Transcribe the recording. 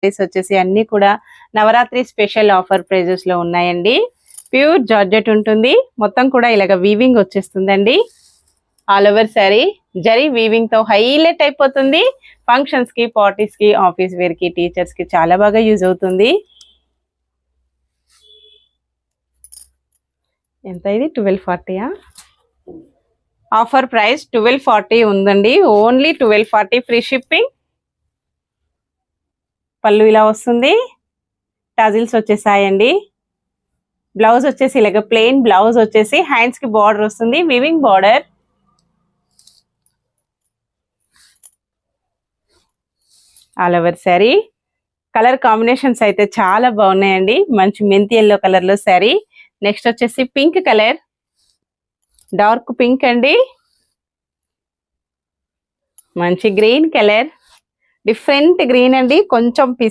వచ్చేసి అన్ని కూడా నవరాత్రి స్పెషల్ ఆఫర్ ప్రైజెస్ లో ఉన్నాయండి. ప్యూర్ జార్జెట్ ఉంటుంది, మొత్తం కూడా ఇలాగ వీవింగ్ వచ్చేస్తుందండి. All over sari zari weaving తో హైలైట్ అయిపోతుంది. ఫంక్షన్స్ కి, పార్టీస్ కి, ఆఫీస్ వేర్ కి, టీచర్స్ కి చాలా బాగా యూజ్ అవుతుంది. ఎంత ఇది 1240? ఆఫర్ ప్రైస్ 1240 ఉందండి. Only 1240 free shipping. పళ్ళు ఇలా వస్తుంది, టాజిల్స్ వచ్చేసాయండి. బ్లౌజ్ వచ్చేసి ఇలాగ ప్లెయిన్ బ్లౌజ్ వచ్చేసి హ్యాండ్స్ కి బార్డర్ వస్తుంది, weaving border. All over sari colour combinations అయితే చాలా బాగున్నాయండి. మంచి మెంతి ఎల్లో కలర్ లో శారీ. నెక్స్ట్ వచ్చేసి పింక్ కలర్, డార్క్ పింక్ అండి. మంచి గ్రీన్ కలర్, డిఫరెంట్ గ్రీన్ అండి, కొంచెం